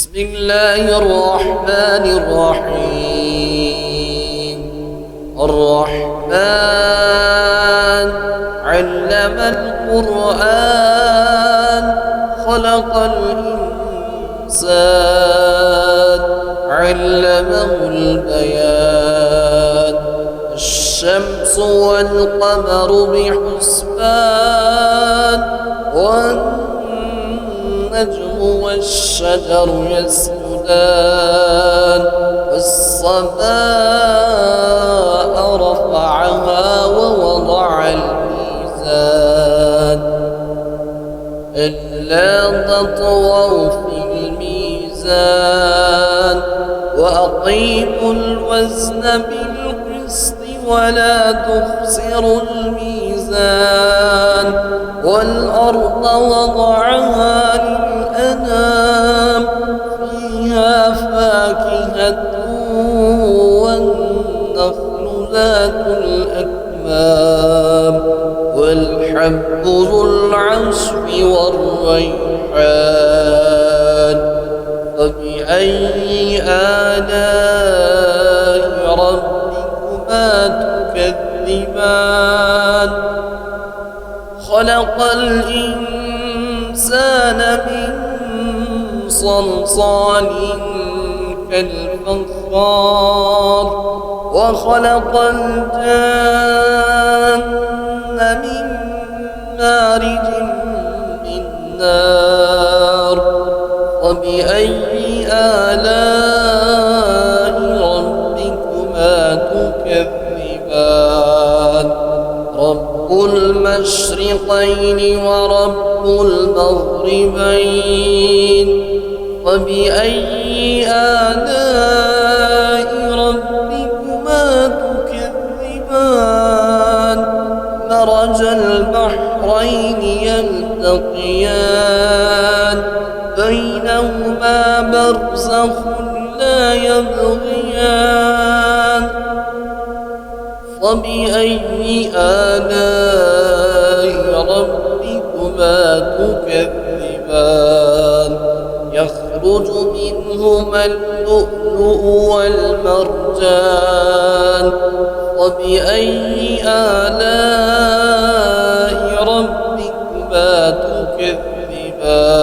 بسم الله الرحمن الرحيم. الرحمن علم القرآن خلق الإنسان علمه البيان. الشمس والقمر بحسبان والنجم والشجر يسجدان. والسماء رفعها ووضع الميزان ألا تطغوا في الميزان وأقيموا الوزن بالقسط ولا تخسروا الميزان. والأرض وضعها للأنام فيها فاكهة والنخل ذات الأكمام والحب ذو العصف والريحان. فبأي آلاء ربكما تكذبان؟ خلق الإنسان من صلصال كالفخار وخلق الجن من مارج من نار. فبأي آلاء ربكما تكذبان؟ رب المشرقين ورب المغربين. فبأي آلاء ربكما تكذبان؟ مرج البحرين يلتقيان بينهما برزخ لا يبغيان. فبأي آلاء ربكما تكذبان؟ يخرج منهما اللؤلؤ والمرجان. فبأي آلاء ربكما تكذبان؟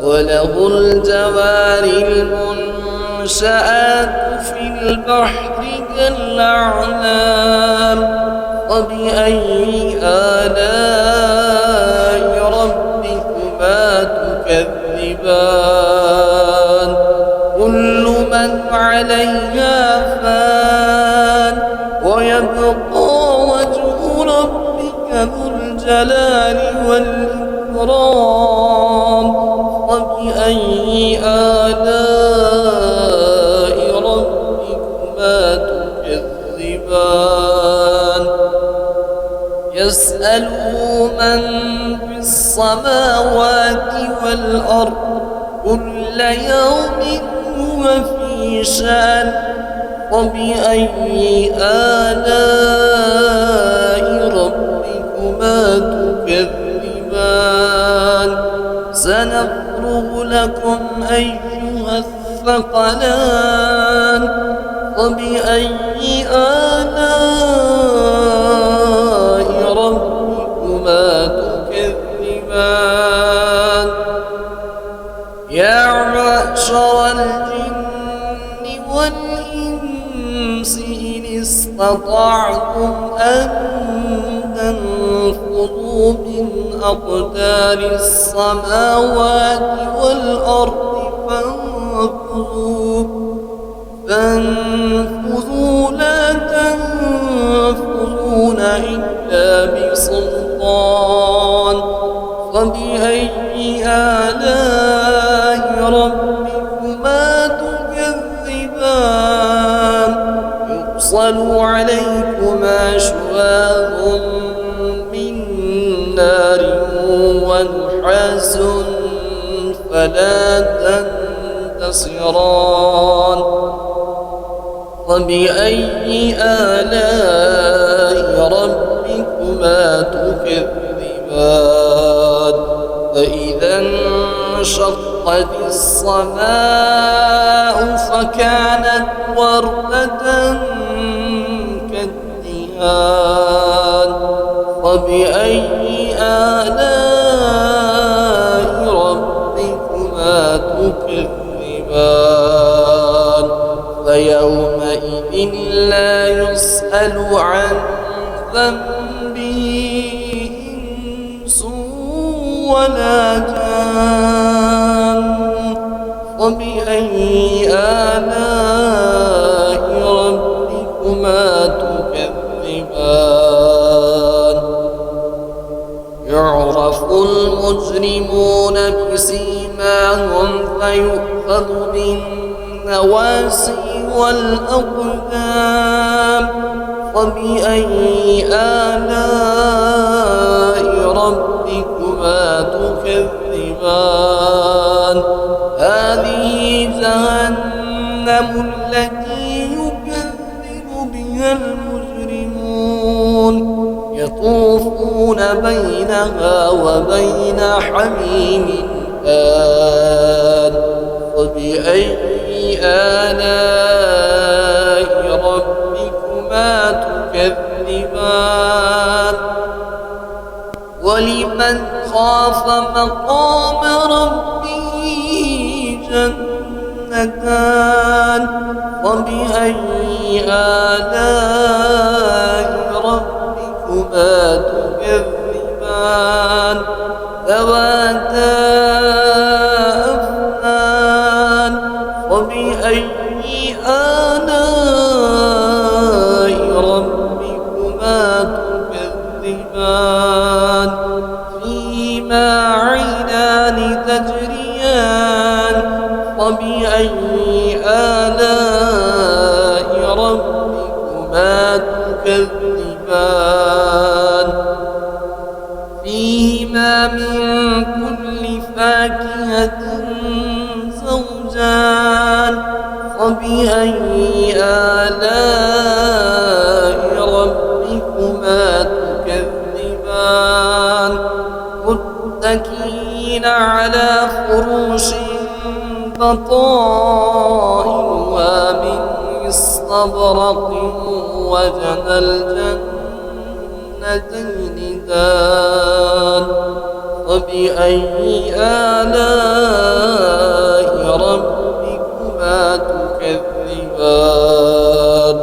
وله الجوار المنشآت في البحر كالأعلام. فبأي آلاء ربكما تكذبان؟ كل من عليها فان ويبقى وجه ربك ذو الجلال والإكرام. فبأي آلاء ربكما تكذبان؟ يسأله من في السماوات والأرض كل يوم هو في شأن. وبأي آلاء ربكما تكذبان؟ سنفرغ لكم أيها الثقلان. وبأي آلاء ربكما تكذبان؟ يا معشر الجن والإنس إن استطعتم أن تنفذوا من أقدار السماوات والأرض فانفذوا لا تنفذون إلا بسلطان. فبأي آلاء ربكما تكذبان؟ يرسل عليكما شواظ من نار ونحاس فلا تنتصران. فبأي آلاء ربكما تكذبان؟ فإذا انشق وانشقت السماء فكانت وردة كالدهان فبأي آلاء ربكما تكذبان فيومئذ لا يسأل عن ذنبه إنس ولا جان فبأي آلاء ربكما تكذبان يعرف المجرمون بسيماهم فيؤخذ بالنواسي والأقدام فبأي آلاء ربكما تكذبان هذه جهنم التي يكذب بها المجرمون يطوفون بينها وبين حميم آن فبأي آلاء ربكما تكذبان ولمن خاف مقام ربه جنتان فبأي آلاء ربكما تكذبان ذواتا أفنان فبأي آلاء ربكما تكذبان فيهما عينان تجريان فبأي آلاء ربكما تكذبان فيهما من كل فاكهة زوجان فبأي آلاء ربكما تكذبان متكئين على فروش بطائنها من استبرق وجنى الجنتين دان فبأي آلاء ربكما تكذبان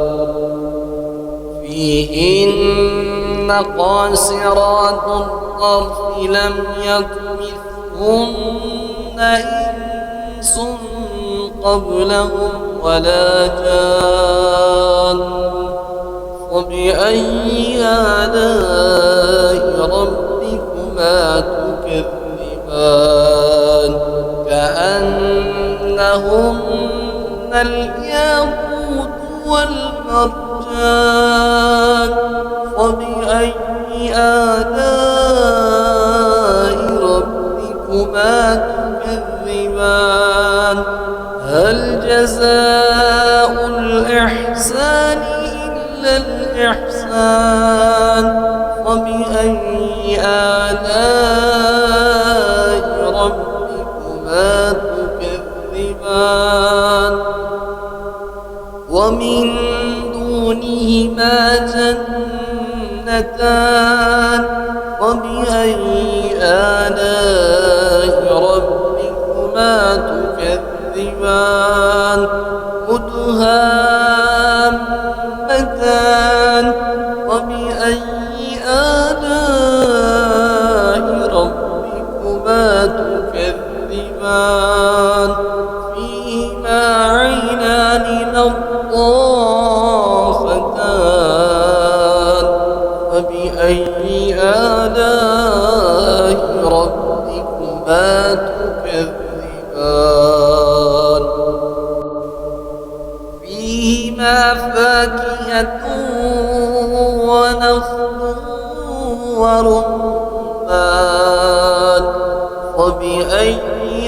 فيهن قاصرات الطرف لم يطمثهن إنس قبلهم ولا جان فبأي آلاء ربكما تكذبان كأنهن الياقوت والمرجان فبأي آلاء ربكما تكذبان هل جزاء الإحسان إلا الإحسان فبأي آلاء ربكما تكذبان ومن دونهما جنتان فبأي آلاء ربكما تكذبان مدهامتان فبأي آلاء ربكما تكذبان فيهما عينان نضاختان فبأي آلاء ربكما تكذبان فيهما فاكهة ونخل ورمان فبأي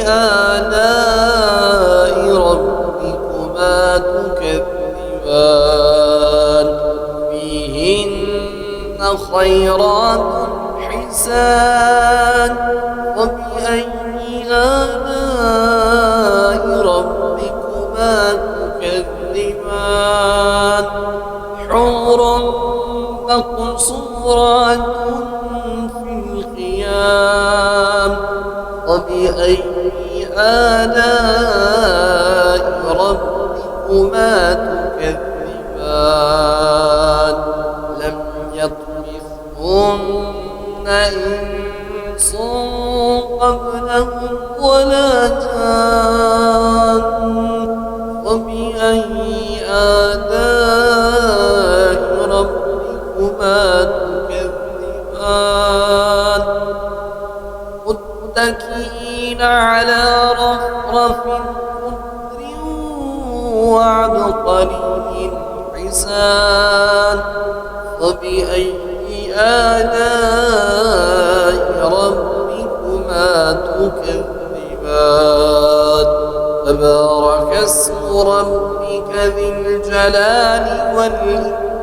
آلاء ربكما تكذبان فيهن خيرات حسان فبأي آلاء ربكما تكذبان حور مقصورات في الخيام فبأي آلاء ربكما تكذبان لم يطمثهن إنس قبلهم ولا جان فبأي آلاء ربكما تكذبان متكئين على رفرف خضر وعبقري حسان فبأي آلاء ربكما تكذبان تبارك اسم ربك ذي الجلال والإكرام